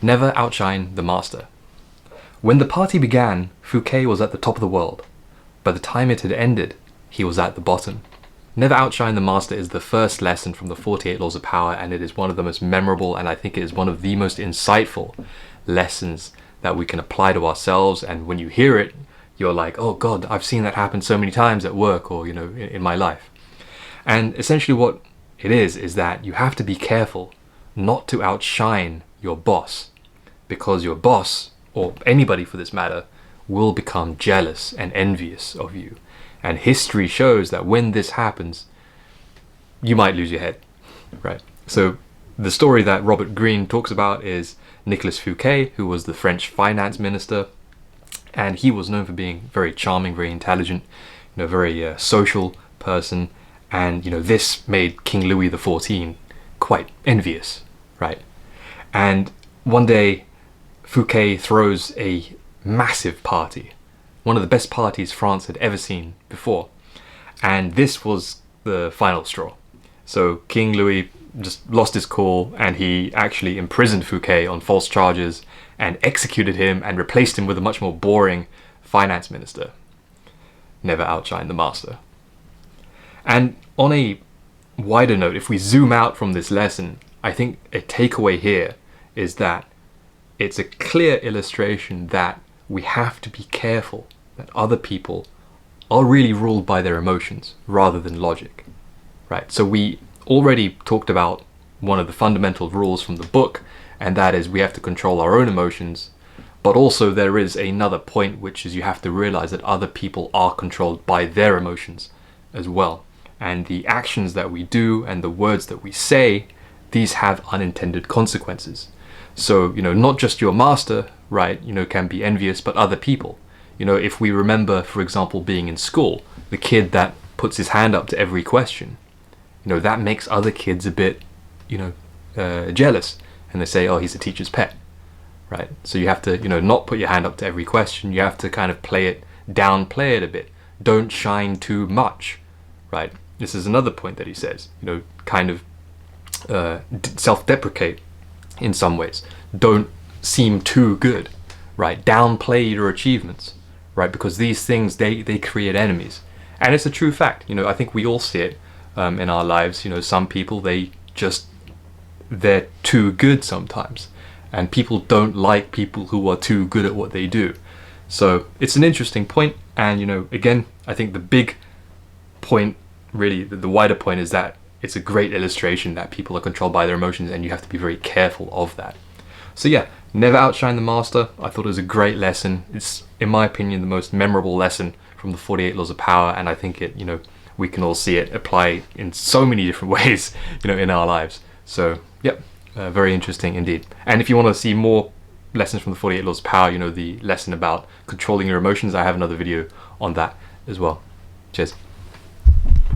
Never outshine the master. When the party began, Fouquet was at the top of the world. By the time it had ended, he was at the bottom. Never outshine the master is the first lesson from the 48 Laws of Power, and it is one of the most memorable, and I think it is one of the most insightful lessons that we can apply to ourselves. And when you hear it, you're like, oh God, I've seen that happen so many times at work or, in my life. And essentially what it is that you have to be careful not to outshine your boss, because your boss, or anybody for this matter, will become jealous and envious of you. And history shows that when this happens, you might lose your head, right? So the story that Robert Greene talks about is Nicolas Fouquet, who was the French finance minister, and he was known for being very charming, very intelligent, very social person. And this made King Louis XIV quite envious, right? And one day Fouquet throws a massive party, one of the best parties France had ever seen before, and this was the final straw. So King Louis just lost his cool, and he actually imprisoned Fouquet on false charges and executed him and replaced him with a much more boring finance minister. Never outshine the master. And on a wider note, if we zoom out from this lesson, I think a takeaway here is that it's a clear illustration that we have to be careful that other people are really ruled by their emotions rather than logic, right? So we already talked about one of the fundamental rules from the book, and that is we have to control our own emotions, but also there is another point, which is you have to realize that other people are controlled by their emotions as well. And the actions that we do and the words that we say, these have unintended consequences. So, not just your master, right, can be envious, but other people. If we remember, for example, being in school, the kid that puts his hand up to every question, that makes other kids a bit, jealous. And they say, oh, he's a teacher's pet, right? So you have to, not put your hand up to every question. You have to kind of downplay it a bit. Don't shine too much, right? This is another point that he says, kind of self-deprecate in some ways. Don't seem too good, right? Downplay your achievements, right? Because these things, they create enemies. And it's a true fact. I think we all see it in our lives. Some people, they're too good sometimes. And people don't like people who are too good at what they do. So it's an interesting point. And, again, I think the big point, really, the wider point is that it's a great illustration that people are controlled by their emotions, and you have to be very careful of that. So yeah, never outshine the master. I thought it was a great lesson. It's, in my opinion, the most memorable lesson from the 48 Laws of Power, and I think it, we can all see it apply in so many different ways, in our lives. So yep, very interesting indeed. And if you want to see more lessons from the 48 Laws of Power, the lesson about controlling your emotions, I have another video on that as well. Cheers.